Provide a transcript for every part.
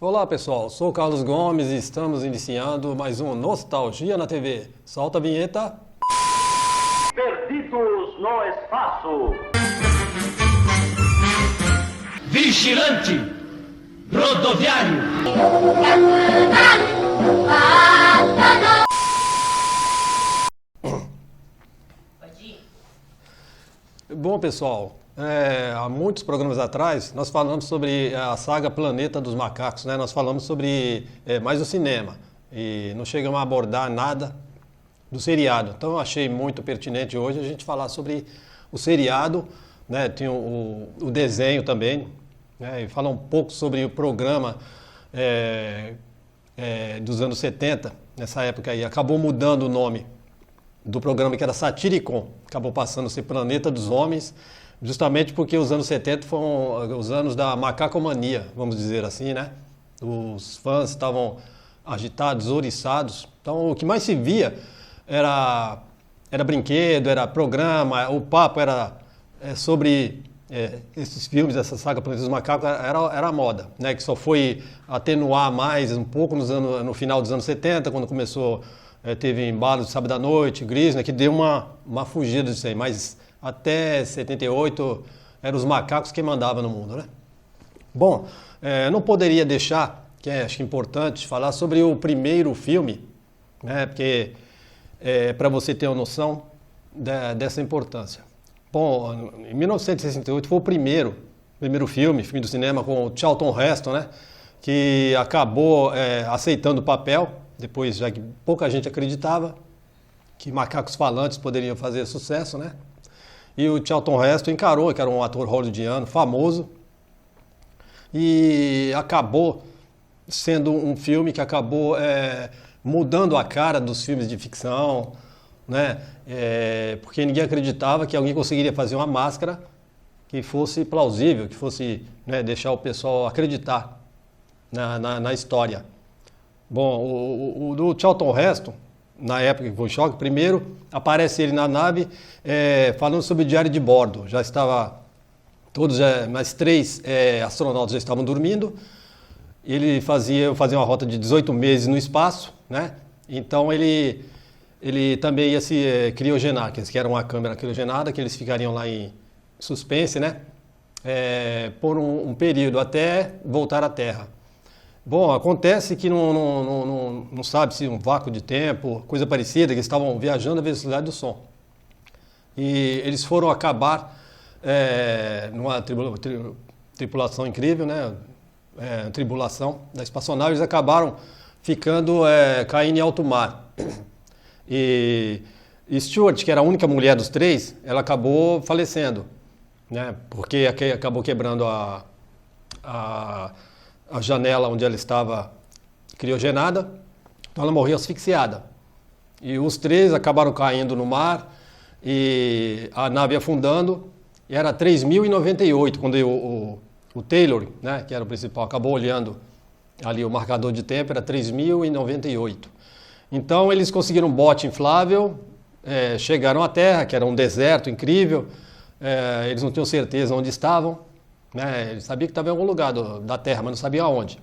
Olá pessoal, sou o Carlos Gomes e estamos iniciando mais um Nostalgia na TV. Solta a vinheta. Perdidos no espaço. Vigilante rodoviário. Bom pessoal, há muitos programas atrás nós falamos sobre a saga Planeta dos Macacos, né? Nós falamos sobre mais o cinema e não chegamos a abordar nada do seriado. Então eu achei muito pertinente hoje a gente falar sobre o seriado, né? Tem o desenho também, né? E falar um pouco sobre o programa dos anos 70, nessa época aí. Acabou mudando o nome do programa, que era Satiricon, acabou passando a ser Planeta dos Homens, justamente porque os anos 70 foram os anos da macacomania, vamos dizer assim, né? Os fãs estavam agitados, ouriçados. Então o que mais se via era brinquedo, era programa, o papo era sobre esses filmes, essa saga Planeta dos Macacos, era a moda, né? Que só foi atenuar mais um pouco no final dos anos 70, quando começou, teve embalo de Sábado à Noite, Gris, né? Que deu uma fugida disso aí, mas até 78 eram os macacos que mandavam no mundo, né? Bom, não poderia deixar, que acho que é importante, falar sobre o primeiro filme, né? Porque para você ter uma noção dessa importância. Bom, em 1968 foi o primeiro filme do cinema com o Charlton Heston, né? Que acabou aceitando o papel, depois já que pouca gente acreditava que macacos falantes poderiam fazer sucesso, né? E o Charlton Heston encarou, que era um ator hollywoodiano famoso, e acabou sendo um filme que acabou mudando a cara dos filmes de ficção, né? Porque ninguém acreditava que alguém conseguiria fazer uma máscara que fosse plausível, que fosse, né, deixar o pessoal acreditar na história. Bom, o do Charlton Heston, na época que foi o choque, primeiro aparece ele na nave falando sobre o diário de bordo. Já estava, mais 3 astronautas já estavam dormindo. Ele fazia uma rota de 18 meses no espaço, né? Então ele também ia se criogenar, que era uma câmera criogenada, que eles ficariam lá em suspense, né? Por um período até voltar à Terra. Bom, acontece que não sabe se um vácuo de tempo, coisa parecida, que eles estavam viajando à velocidade do som. E eles foram acabar numa tripulação incrível, né? Tribulação da espaçonave, eles acabaram ficando, caindo em alto mar. E Stewart, que era a única mulher dos 3, ela acabou falecendo, né? Porque acabou quebrando a janela onde ela estava criogenada, então ela morreu asfixiada. E os 3 acabaram caindo no mar e a nave afundando, e era 3098, quando o Taylor, né, que era o principal, acabou olhando ali o marcador de tempo, era 3098. Então eles conseguiram um bote inflável, chegaram à Terra, que era um deserto incrível, eles não tinham certeza onde estavam, né? Eles sabiam que estava em algum lugar da Terra, mas não sabiam aonde.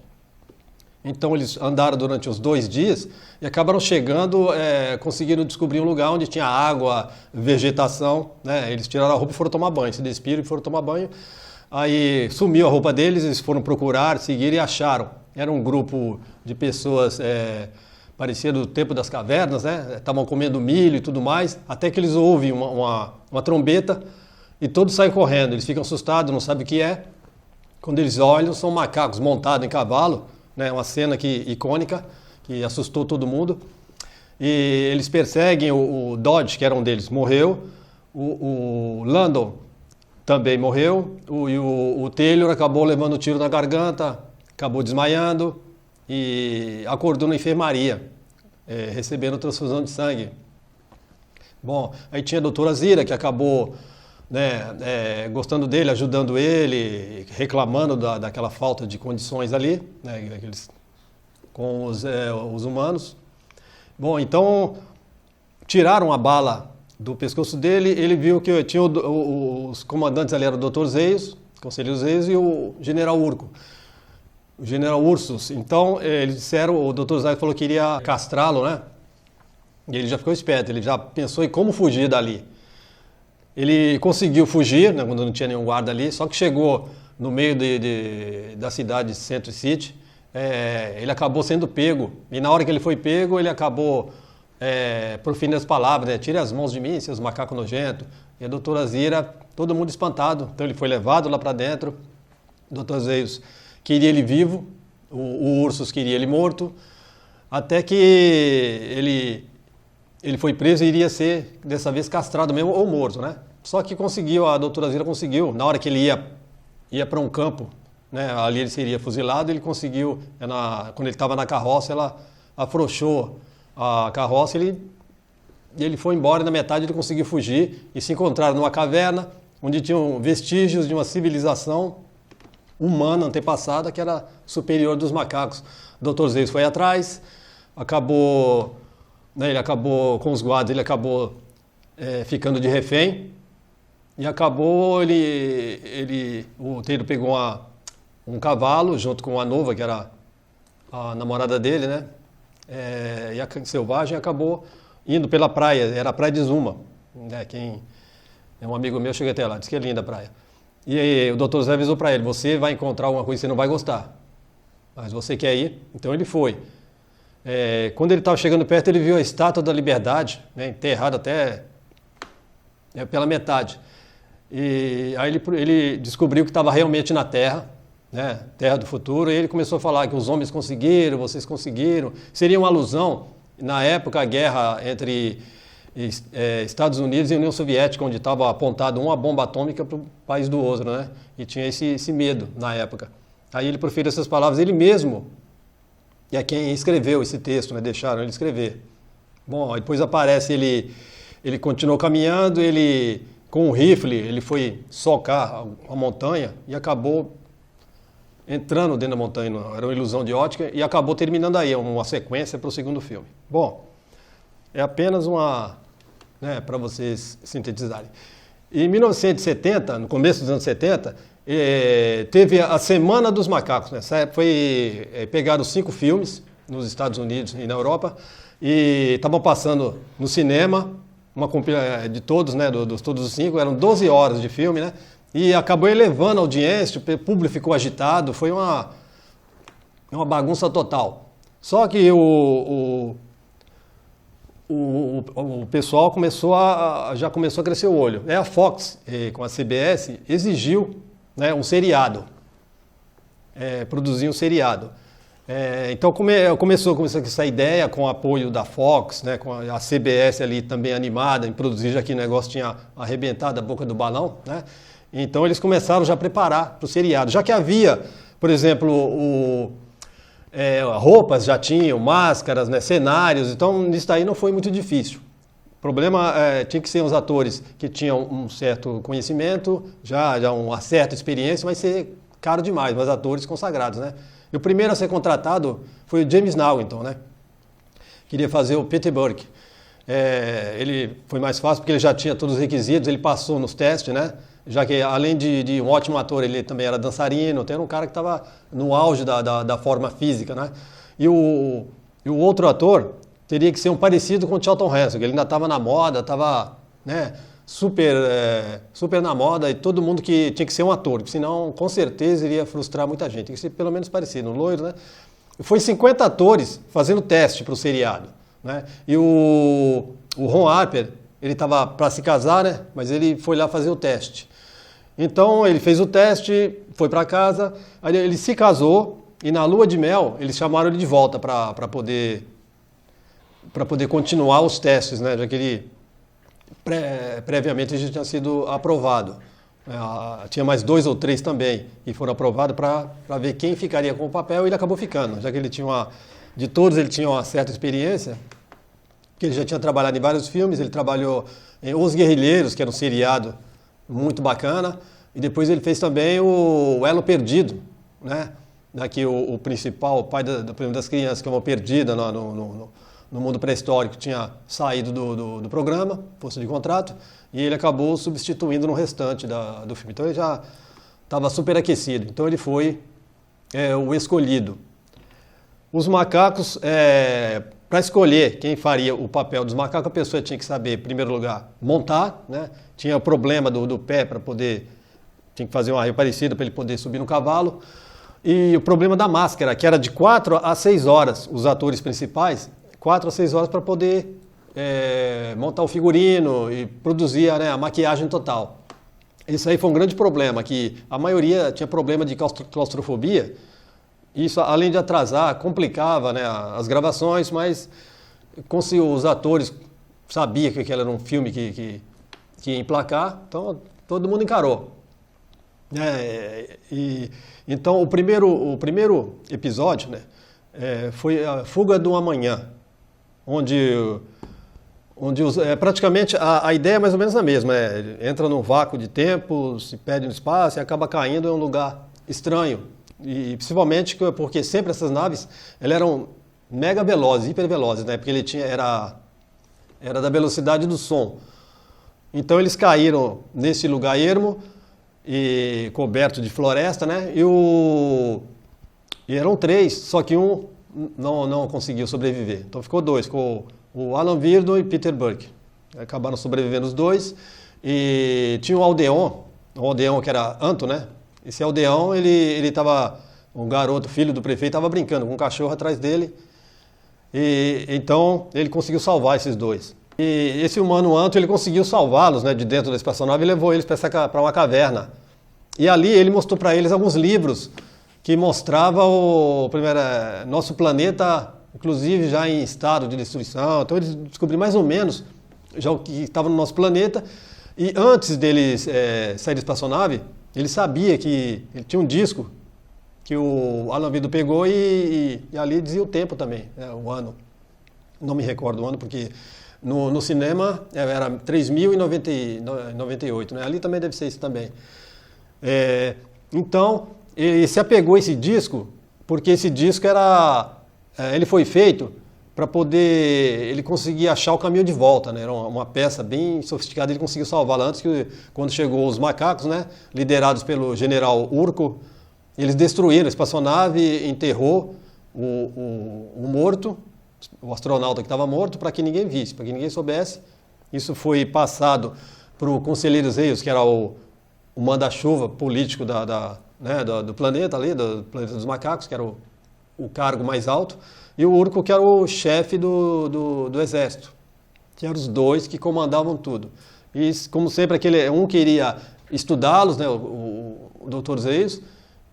Então eles andaram durante os 2 dias e acabaram chegando, conseguiram descobrir um lugar onde tinha água, vegetação, né? Eles tiraram a roupa e foram tomar banho, se despiram e foram tomar banho. Aí sumiu a roupa deles, eles foram procurar, seguir e acharam. Era um grupo de pessoas, parecia do tempo das cavernas, né? Estavam comendo milho e tudo mais, até que eles ouvem uma trombeta e todos saem correndo. Eles ficam assustados, não sabem o que é. Quando eles olham, são macacos montados em cavalo, né? Uma cena icônica, que assustou todo mundo. E eles perseguem o Dodge, que era um deles, morreu. O Landon também morreu. E o Taylor acabou levando um tiro na garganta, acabou desmaiando e acordou na enfermaria, recebendo transfusão de sangue. Bom, aí tinha a doutora Zira, que acabou, né, gostando dele, ajudando ele, reclamando daquela falta de condições ali, né, com os humanos. Bom, então tiraram a bala do pescoço dele, ele viu que tinha os comandantes ali, eram o Dr. Zeios, conselheiro Zeios, e o general Urco. o General Ursus. Então, eles disseram, o Dr. Zayas falou que iria castrá-lo, né? E ele já ficou esperto, ele já pensou em como fugir dali. Ele conseguiu fugir, né, quando não tinha nenhum guarda ali, só que chegou no meio da cidade de Century City, ele acabou sendo pego. E na hora que ele foi pego, ele acabou proferindo as palavras, né? Tire as mãos de mim, seus macacos nojentos. E a doutora Zira, todo mundo espantado. Então ele foi levado lá para dentro. O Dr. Zaius queria ele vivo, o Ursus queria ele morto, até que ele foi preso e iria ser, dessa vez, castrado mesmo ou morto, né? Só que a doutora Zira conseguiu, na hora que ele ia para um campo, né? Ali ele seria fuzilado, ele conseguiu, quando ele estava na carroça, ela afrouxou a carroça e ele foi embora, e na metade ele conseguiu fugir e se encontraram numa caverna onde tinham vestígios de uma civilização humana antepassada que era superior dos macacos. O Dr. Zaius foi atrás, ele acabou com os guardas, ele acabou ficando de refém e acabou, o Taylor pegou um cavalo junto com a Nova, que era a namorada dele, né? E a selvagem acabou indo pela praia, era a praia de Zuma, né? Quem é um amigo meu, chega até lá, disse que é linda a praia. E aí o Dr. Zé avisou para ele, você vai encontrar alguma coisa que você não vai gostar, mas você quer ir? Então ele foi. Quando ele estava chegando perto, ele viu a Estátua da Liberdade, né, enterrada até pela metade. E aí ele descobriu que estava realmente na Terra, né, Terra do futuro, e ele começou a falar que os homens conseguiram, vocês conseguiram. Seria uma alusão, na época, a guerra entre Estados Unidos e União Soviética, onde estava apontado uma bomba atômica para o país do outro, né? E tinha esse medo na época. Aí ele proferiu essas palavras, ele mesmo, e é quem escreveu esse texto, né? Deixaram ele escrever. Bom, depois aparece ele continuou caminhando, ele com um rifle, ele foi socar a montanha e acabou entrando dentro da montanha, era uma ilusão de ótica, e acabou terminando aí, uma sequência para o segundo filme. Bom, é apenas para vocês sintetizarem. Em 1970, no começo dos anos 70, teve a Semana dos Macacos. Nessa época pegaram 5 filmes nos Estados Unidos e na Europa e estavam passando no cinema, de todos, né, todos os 5, eram 12 horas de filme, né, e acabou elevando a audiência, o público ficou agitado, foi uma bagunça total. Só que o pessoal já começou a crescer o olho. A Fox, com a CBS, exigiu, né, um seriado, produzir um seriado. Então começou essa ideia com o apoio da Fox, né, com a CBS ali também animada em produzir, já que o negócio tinha arrebentado a boca do balão, né? Então eles começaram já a preparar para o seriado, já que havia, por exemplo, roupas já tinham, máscaras, né, cenários, então isso daí não foi muito difícil. O problema tinha que ser os atores que tinham um certo conhecimento, já uma certa experiência, vai ser caro demais, mas atores consagrados, né? E o primeiro a ser contratado foi o James Naughton, né? Queria fazer o Peter Burke. Ele foi mais fácil porque ele já tinha todos os requisitos, ele passou nos testes, né? Já que além de um ótimo ator, ele também era dançarino, então era um cara que estava no auge da forma física, né? E o outro ator teria que ser um parecido com o Charlton Heston, que ele ainda estava na moda, estava, né, super na moda, e todo mundo que tinha que ser um ator, porque senão com certeza iria frustrar muita gente, tinha que ser pelo menos parecido, um loiro, né? E foi 50 atores fazendo teste para o seriado, né? E o Ron Harper, ele estava para se casar, né? Mas ele foi lá fazer o teste. Então ele fez o teste, foi para casa, aí ele se casou e na lua de mel eles chamaram ele de volta para poder continuar os testes, né? Já que ele previamente já tinha sido aprovado. Tinha mais 2 ou 3 também e foram aprovados para ver quem ficaria com o papel, e ele acabou ficando, já que ele tinha de todos ele tinha uma certa experiência, que ele já tinha trabalhado em vários filmes. Ele trabalhou em Os Guerrilheiros, que era um seriado muito bacana, e depois ele fez também o Elo Perdido, né? Daqui o principal, o pai das crianças que estavam perdidas no mundo pré-histórico, tinha saído do programa, força de contrato, e ele acabou substituindo no restante do filme. Então ele já estava super aquecido. Então ele foi o escolhido. Os macacos, para escolher quem faria o papel dos macacos, a pessoa tinha que saber, em primeiro lugar, montar, né? Tinha o problema do pé para poder, tinha que fazer um arreio parecido para ele poder subir no cavalo. E o problema da máscara, que era de 4 a 6 horas, os atores principais, 4 a 6 horas para poder montar o figurino e produzir, né, a maquiagem total. Isso aí foi um grande problema, que a maioria tinha problema de claustrofobia. Isso, além de atrasar, complicava, né, as gravações, mas se os atores sabiam que aquele era um filme que ia emplacar, então todo mundo encarou. Então o primeiro episódio, né, foi a Fuga do Amanhã, onde praticamente a ideia é mais ou menos a mesma. Entra num vácuo de tempo, se perde no espaço e acaba caindo em um lugar estranho. E principalmente porque sempre essas naves elas eram mega velozes, hiper velozes, né? Porque era da velocidade do som. Então eles caíram nesse lugar ermo e coberto de floresta, né? E eram 3, só que um não conseguiu sobreviver. Então ficou 2, ficou o Alan Virdo e Peter Burke. Acabaram sobrevivendo os 2. E tinha o Aldeon que era Anto, né? Esse Aldeão, ele estava, um garoto, filho do prefeito, estava brincando com um cachorro atrás dele. E então ele conseguiu salvar esses 2. E esse humano Anto, ele conseguiu salvá-los, né, de dentro da espaçonave e levou eles para uma caverna. E ali ele mostrou para eles alguns livros que mostravam nosso planeta, inclusive já em estado de destruição. Então eles descobriram mais ou menos já o que estava no nosso planeta. E antes deles saírem da espaçonave, ele sabia que ele tinha um disco que o Alan Virdo pegou e ali dizia o tempo também, né, o ano. Não me recordo o ano, porque no cinema era 3.098, né? Ali também deve ser isso também. Então, ele se apegou a esse disco, porque esse disco ele foi feito para poder ele conseguir achar o caminho de volta, né? Era uma peça bem sofisticada, ele conseguiu salvá-la antes que, quando chegou os macacos, né, liderados pelo general Urco, eles destruíram a espaçonave, enterrou o morto, o astronauta que estava morto, para que ninguém visse, para que ninguém soubesse. Isso foi passado para o conselheiro Zeios, que era o manda-chuva político do planeta ali, do planeta dos macacos, que era o cargo mais alto, e o Urco, que era o chefe do exército, que eram os 2 que comandavam tudo. E, como sempre, um queria estudá-los, né, o Dr. Zeios,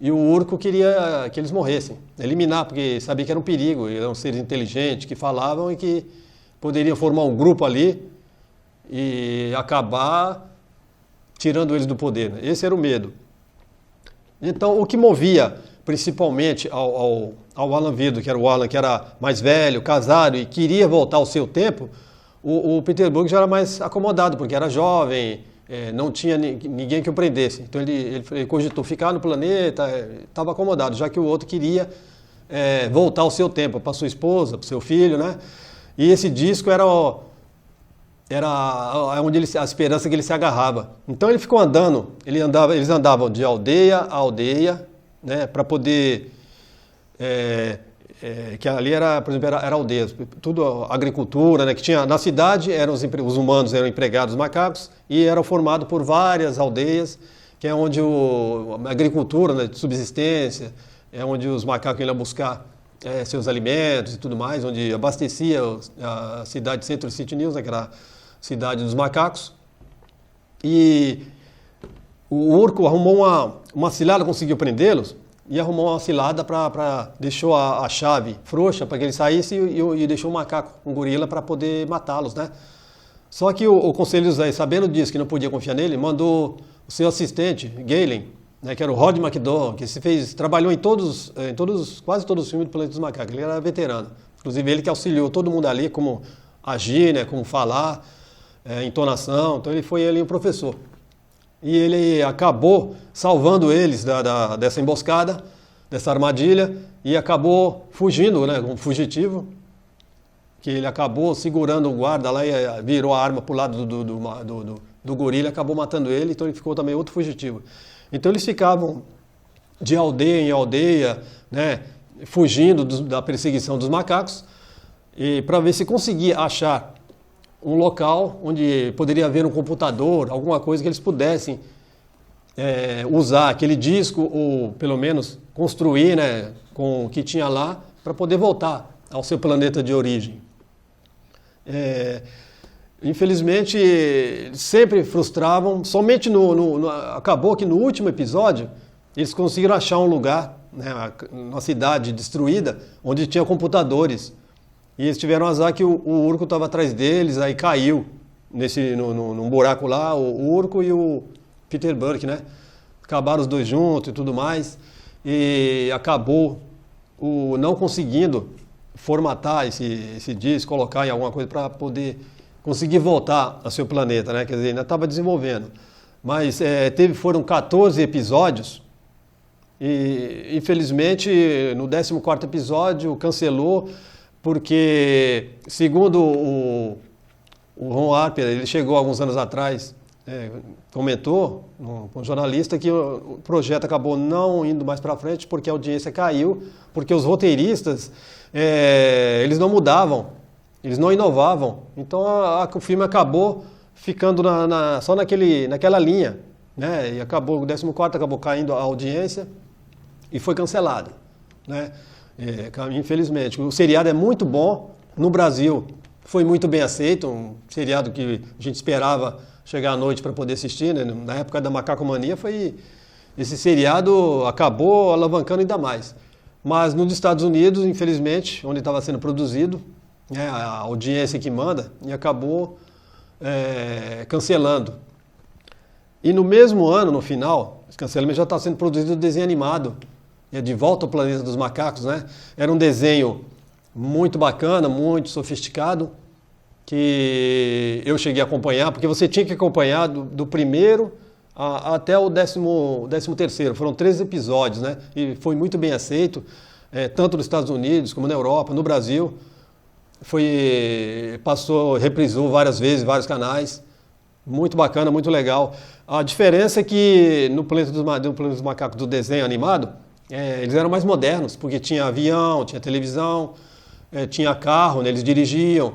e o Urco queria que eles morressem, eliminar, porque sabia que era um perigo, eram seres inteligentes que falavam e que poderiam formar um grupo ali e acabar tirando eles do poder, né? Esse era o medo. Então, o que movia principalmente ao Alan Virdo, que era o Alan, que era mais velho, casado e queria voltar ao seu tempo, o Peter Burke já era mais acomodado, porque era jovem, não tinha ninguém que o prendesse. Então ele cogitou ficar no planeta, estava acomodado, já que o outro queria voltar ao seu tempo, para sua esposa, para o seu filho, né? E esse disco era onde a esperança que ele se agarrava. Então ele ficou andando, eles andavam de aldeia a aldeia, né, para poder, que ali era, por exemplo, era aldeia, tudo agricultura, né, que tinha na cidade, os humanos eram empregados macacos e eram formados por várias aldeias, que é onde a agricultura, né, de subsistência, é onde os macacos iam buscar seus alimentos e tudo mais, onde abastecia a cidade de Central City News, né, que era a cidade dos macacos. E o Urco arrumou uma cilada, conseguiu prendê-los, e arrumou uma cilada deixou a chave frouxa para que ele saísse e deixou o macaco, um gorila, para poder matá-los, né? Só que o conselheiro Zé, sabendo disso, que não podia confiar nele, mandou o seu assistente, Galen, né, que era o Rod McDowell, que trabalhou em quase todos os filmes do Planeta dos Macacos. Ele era veterano. Inclusive ele que auxiliou todo mundo ali, como agir, né, como falar, entonação. Então ele foi ali um professor. E ele acabou salvando eles dessa emboscada, dessa armadilha, e acabou fugindo, né, um fugitivo, que ele acabou segurando o guarda lá e virou a arma para o lado do gorila, acabou matando ele, então ele ficou também outro fugitivo. Então eles ficavam de aldeia em aldeia, né, fugindo da perseguição dos macacos, e para ver se conseguia achar um local onde poderia haver um computador, alguma coisa que eles pudessem usar aquele disco, ou pelo menos construir, né, com o que tinha lá, para poder voltar ao seu planeta de origem. Infelizmente, sempre frustravam. Somente acabou que no último episódio eles conseguiram achar um lugar, né, uma cidade destruída, onde tinha computadores. E eles tiveram azar que o Urco estava atrás deles, aí caiu num buraco lá, o Urco e o Peter Burke, né? Acabaram os dois juntos e tudo mais. E acabou não conseguindo formatar esse disco, colocar em alguma coisa para poder conseguir voltar ao seu planeta, né? Quer dizer, ainda estava desenvolvendo. Mas foram 14 episódios e, infelizmente, no 14º episódio cancelou, porque, segundo o Ron Harper, ele chegou alguns anos atrás, comentou com um jornalista que o projeto acabou não indo mais para frente porque a audiência caiu, porque os roteiristas, eles não mudavam, eles não inovavam. Então o filme acabou ficando só naquela linha, né? E acabou, o 14º acabou caindo a audiência e foi cancelado, né? Infelizmente. O seriado é muito bom. No Brasil foi muito bem aceito, um seriado que a gente esperava chegar à noite para poder assistir, né? Na época da Macacomania, esse seriado acabou alavancando ainda mais. Mas nos Estados Unidos, infelizmente, onde estava sendo produzido, a audiência que manda, e acabou cancelando. E no mesmo ano, no final, esse cancelamento já está sendo produzido o desenho animado, De Volta ao Planeta dos Macacos, né? Era um desenho muito bacana, muito sofisticado, que eu cheguei a acompanhar, porque você tinha que acompanhar do primeiro até o 13º. Foram 13 episódios, né? E foi muito bem aceito, tanto nos Estados Unidos como na Europa, no Brasil. Reprisou várias vezes, vários canais. Muito bacana, muito legal. A diferença é que no Planeta dos Macacos do desenho animado, eles eram mais modernos, porque tinha avião, tinha televisão, tinha carro, né, eles dirigiam.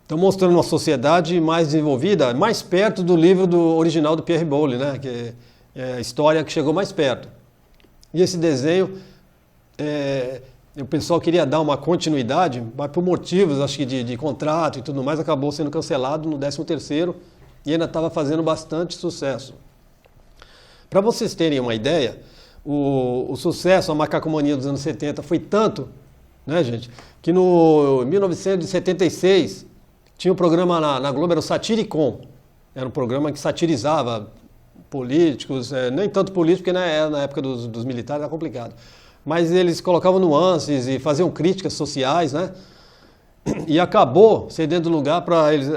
Então, mostrando uma sociedade mais desenvolvida, mais perto do livro original do Pierre Boulle, né, que é a história que chegou mais perto. E esse desenho, o pessoal queria dar uma continuidade, mas por motivos, acho que de contrato e tudo mais, acabou sendo cancelado no 13º e ainda estava fazendo bastante sucesso. Para vocês terem uma ideia, o sucesso, a Macacomania dos anos 70 foi tanto, né, gente, que no 1976 tinha um programa na Globo, era o Satiricon. Era um programa que satirizava políticos, nem tanto político, porque na época dos militares era complicado. Mas eles colocavam nuances e faziam críticas sociais, né? E acabou cedendo lugar para eles,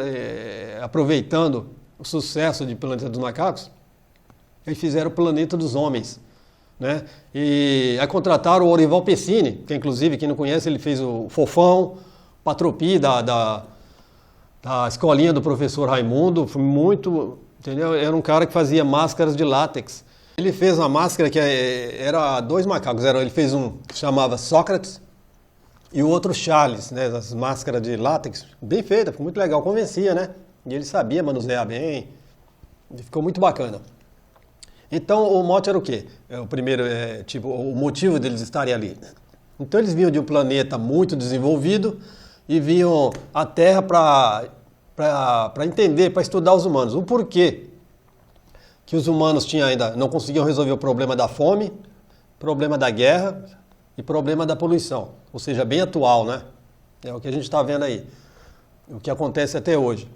aproveitando o sucesso de Planeta dos Macacos, eles fizeram o Planeta dos Homens, né? E aí contrataram o Orival Pessini, que inclusive, quem não conhece, ele fez o Fofão, Patropi da escolinha do professor Raimundo, foi muito, entendeu? Era um cara que fazia máscaras de látex. Ele fez uma máscara que era 2 macacos, ele fez um que chamava Sócrates e o outro Charles, né? As máscaras de látex, bem feita, ficou muito legal, convencia, né? E ele sabia manusear bem, ficou muito bacana. Então o mote era o quê? O primeiro, o motivo deles estarem ali. Então eles vinham de um planeta muito desenvolvido e vinham à Terra para entender, para estudar os humanos. O porquê que os humanos ainda não conseguiam resolver o problema da fome, problema da guerra e problema da poluição. Ou seja, bem atual, né? É o que a gente está vendo aí, o que acontece até hoje.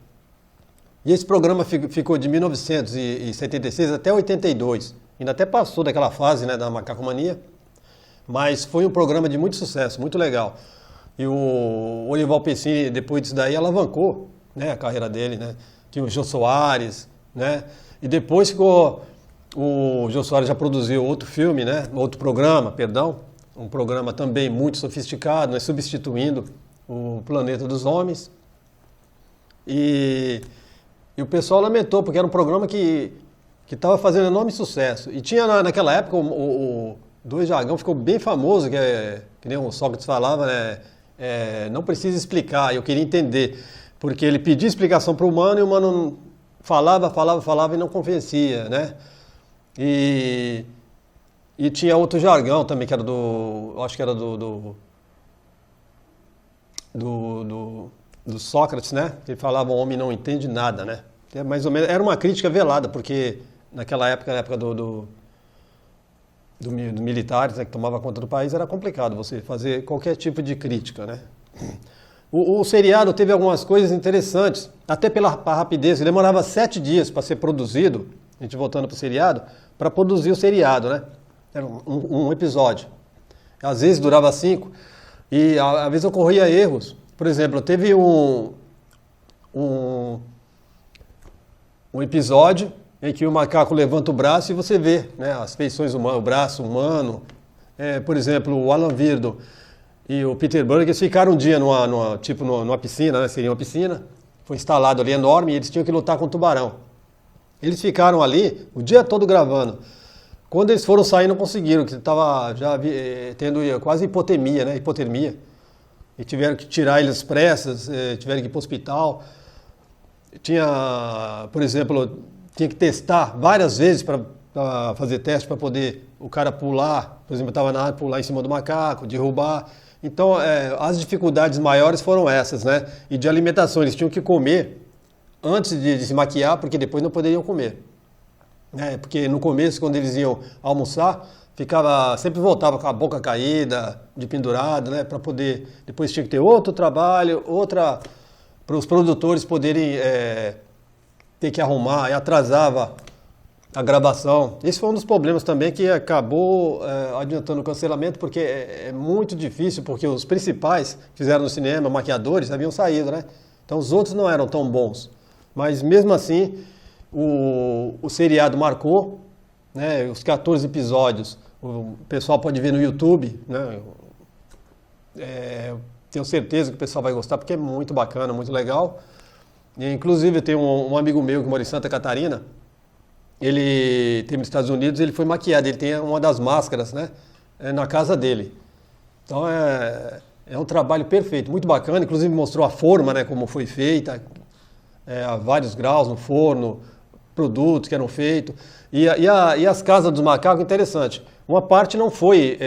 E esse programa ficou de 1976 até 82. Ainda até passou daquela fase, né, da Macacomania, mas foi um programa de muito sucesso, muito legal. E o Orival Pessini, depois disso daí, alavancou, né, a carreira dele, né? Tinha o Jô Soares, né? E depois o Jô Soares já produziu outro filme, né? Outro programa, perdão. Um programa também muito sofisticado, né? Substituindo o Planeta dos Homens. E o pessoal lamentou, porque era um programa que estava fazendo enorme sucesso. E tinha naquela época dois jargão, ficou bem famoso, que nem o Sócrates falava, né? Não precisa explicar, eu queria entender. Porque ele pedia explicação para o humano e o humano falava e não convencia, né? E tinha outro jargão também, que era acho que era do Sócrates, né? Ele falava, o homem não entende nada, né? Mais ou menos, era uma crítica velada, porque naquela época, na época dos militares, né, que tomava conta do país, era complicado você fazer qualquer tipo de crítica, né? O seriado teve algumas coisas interessantes, até pela rapidez. Ele demorava 7 dias para ser produzido, a gente voltando para o seriado, para produzir o seriado, né? Era um episódio. Às vezes durava 5 e às vezes ocorria erros. Por exemplo, teve um episódio em que o macaco levanta o braço e você vê, né, as feições humanas, o braço humano. Por exemplo, o Alan Virdo e o Peter Berg, eles ficaram um dia numa piscina, né? Seria uma piscina, foi instalado ali enorme e eles tinham que lutar com o tubarão. Eles ficaram ali o dia todo gravando. Quando eles foram sair não conseguiram, que estava já tendo quase hipotermia, né? Hipotermia. E tiveram que tirar eles pressas, tiveram que ir para o hospital. Por exemplo, tinha que testar várias vezes para fazer teste para poder o cara pular, por exemplo, estava na área, pular em cima do macaco, derrubar. Então, as dificuldades maiores foram essas, né? E de alimentação, eles tinham que comer antes de se maquiar, porque depois não poderiam comer. Porque no começo, quando eles iam almoçar, sempre voltava com a boca caída, de pendurado, né? Para poder, depois tinha que ter outro trabalho, para os produtores poderem ter que arrumar, e atrasava a gravação. Esse foi um dos problemas também que acabou adiantando o cancelamento, porque é muito difícil, porque os principais que fizeram no cinema, maquiadores, haviam saído, né? Então os outros não eram tão bons. Mas mesmo assim, o seriado marcou, né? Os 14 episódios, o pessoal pode ver no YouTube, né? Tenho certeza que o pessoal vai gostar, porque é muito bacana, muito legal. E, inclusive, tem um amigo meu que mora em Santa Catarina. Ele tem nos Estados Unidos, ele foi maquiado, ele tem uma das máscaras, né, na casa dele. Então é um trabalho perfeito, muito bacana, inclusive mostrou a forma, né, como foi feita, a vários graus no forno, produtos que eram feitos. E as casas dos macacos, interessante, uma parte não foi,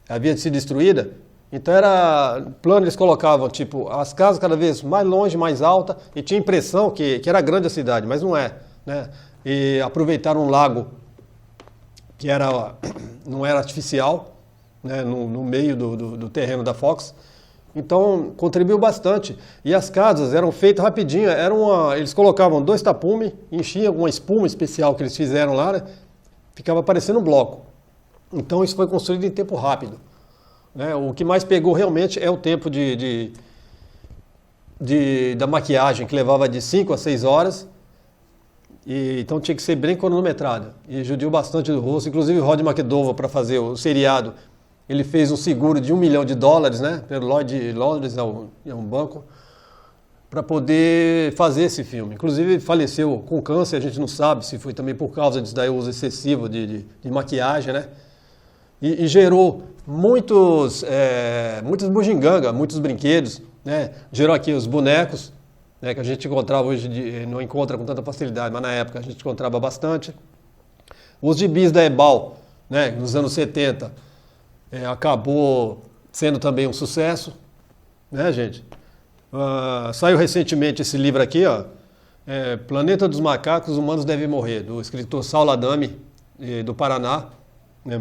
havia sido destruída, então era plano, eles colocavam tipo as casas cada vez mais longe, mais alta, e tinha a impressão que era grande a cidade, mas não é, né? E aproveitaram um lago que não era artificial, né, no meio do terreno da Fox. Então contribuiu bastante. E as casas eram feitas rapidinho, eles colocavam 2 tapumes, enchiam com uma espuma especial que eles fizeram lá, né, ficava parecendo um bloco. Então isso foi construído em tempo rápido, né. O que mais pegou realmente é o tempo da maquiagem, que levava de 5 a 6 horas. Então tinha que ser bem cronometrado. E judiou bastante do rosto. Inclusive o Rod McDowell, para fazer o seriado, ele fez um seguro de $1 milhão, né? Pelo Lloyd de Londres, é um banco, para poder fazer esse filme. Inclusive ele faleceu com câncer, a gente não sabe se foi também por causa disso daí, o uso excessivo de maquiagem, né? E gerou muitas bugigangas, muitos brinquedos, né? Gerou aqui os bonecos, né, que a gente encontrava hoje, não encontra com tanta facilidade, mas na época a gente encontrava bastante. Os gibis da Ebal, né, nos anos 70, acabou sendo também um sucesso, né, gente? Saiu recentemente esse livro aqui, ó, Planeta dos Macacos, Os Humanos Devem Morrer, do escritor Saulo Adame, do Paraná.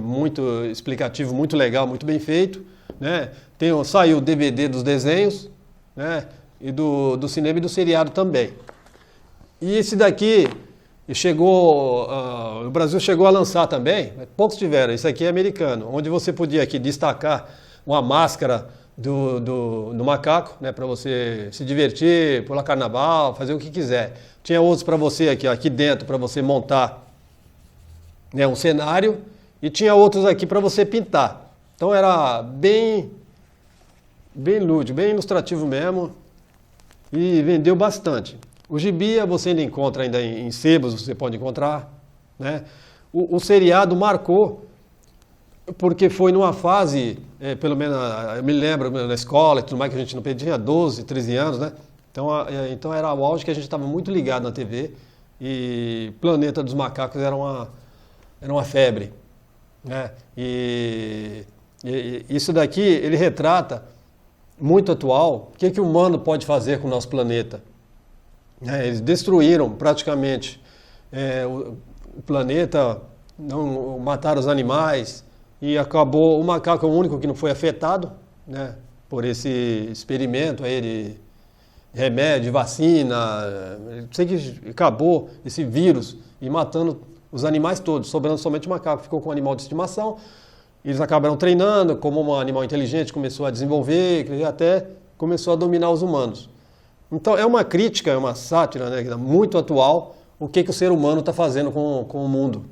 Muito explicativo, muito legal, muito bem feito, né? Saiu o DVD dos desenhos, né? E do cinema e do seriado também. E esse daqui o Brasil chegou a lançar também, poucos tiveram, esse aqui é americano, onde você podia aqui destacar uma máscara do macaco, né, para você se divertir, pular carnaval, fazer o que quiser. Tinha outros para você aqui dentro, para você montar, né, um cenário, e tinha outros aqui para você pintar. Então era bem lúdico, bem ilustrativo mesmo. E vendeu bastante. O gibi você ainda encontra ainda em sebos, você pode encontrar, né? O seriado marcou Porque foi numa fase, pelo menos eu me lembro na escola e tudo mais, que a gente não tinha 12, 13 anos, né? Então era o auge que a gente estava muito ligado na TV e Planeta dos Macacos era uma febre, né? E isso daqui, ele retrata muito atual o que o humano pode fazer com o nosso planeta. Eles destruíram praticamente o planeta, não mataram os animais e acabou. O macaco é o único que não foi afetado, né, por esse experimento aí de remédio, vacina. Sei que acabou esse vírus e matando os animais todos, sobrando somente o macaco. Ficou com um animal de estimação. Eles acabaram treinando, como um animal inteligente começou a desenvolver e até começou a dominar os humanos. Então é uma crítica, é uma sátira, né, muito atual, o que o ser humano está fazendo com o mundo.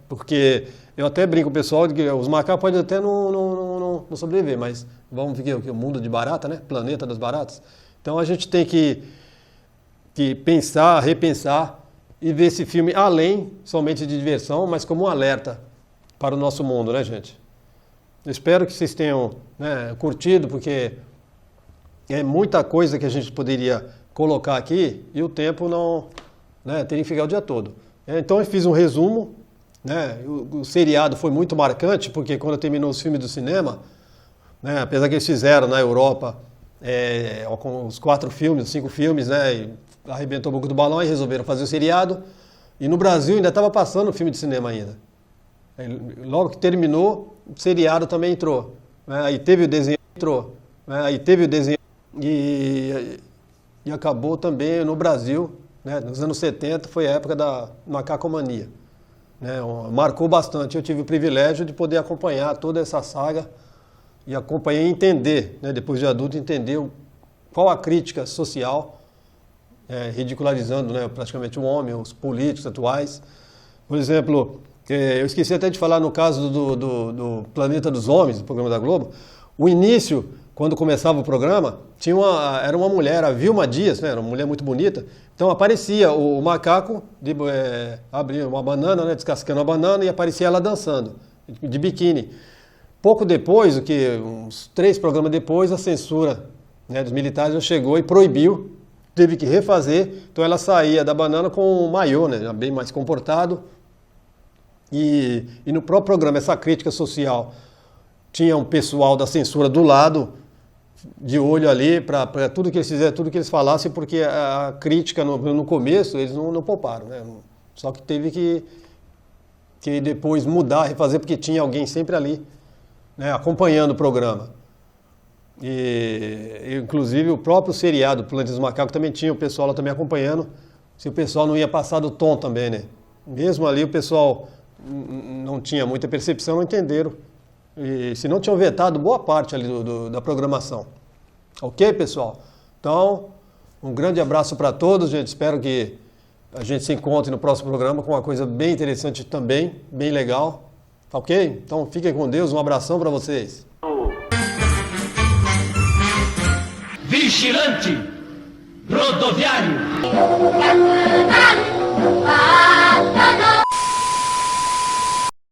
Porque eu até brinco com o pessoal de que os macacos podem até não sobreviver, mas vamos ver o mundo de barata, né? Planeta das baratas. Então a gente tem que pensar, repensar e ver esse filme além somente de diversão, mas como um alerta para o nosso mundo, né, gente? Eu espero que vocês tenham, né, curtido, porque é muita coisa que a gente poderia colocar aqui e o tempo não, né, teria que ficar o dia todo. Então eu fiz um resumo, né? O seriado foi muito marcante, porque quando terminou os filmes do cinema, né, apesar que eles fizeram na Europa com os 4 filmes, 5 filmes, né, e arrebentou o boca do balão e resolveram fazer o seriado. E no Brasil ainda estava passando o filme de cinema ainda. Logo que terminou, o seriado também entrou. Aí teve o desenho, entrou. Aí teve o desenho e acabou também no Brasil, né, nos anos 70, foi a época da macacomania. Né, marcou bastante. Eu tive o privilégio de poder acompanhar toda essa saga e acompanhar e entender, né, depois de adulto, entender qual a crítica social, ridicularizando, né, praticamente o homem, os políticos atuais. Por exemplo, eu esqueci até de falar no caso do Planeta dos Homens, do programa da Globo. O início, quando começava o programa, era uma mulher, a Vilma Dias, né, era uma mulher muito bonita. Então aparecia o macaco, abria uma banana, né, descascando a banana, e aparecia ela dançando, de biquíni. Pouco depois, uns 3 programas depois, a censura, né, dos militares já chegou e proibiu, teve que refazer. Então ela saía da banana com um maiô, né, bem mais comportado. E no próprio programa, essa crítica social, tinha um pessoal da censura do lado, de olho ali, para tudo que eles fizeram, tudo que eles falassem, porque a crítica no começo, eles não pouparam, né? Só que teve que depois mudar, refazer, porque tinha alguém sempre ali, né, acompanhando o programa. E inclusive o próprio seriado, Planeta dos Macacos, também tinha o pessoal lá também acompanhando, se o pessoal não ia passar do tom também, né? Mesmo ali o pessoal não tinha muita percepção, não entenderam. E se não tinham vetado boa parte ali da programação. Ok, pessoal? Então, um grande abraço para todos, gente. Espero que a gente se encontre no próximo programa com uma coisa bem interessante também, bem legal. Ok? Então, fiquem com Deus. Um abração para vocês. Vigilante rodoviário.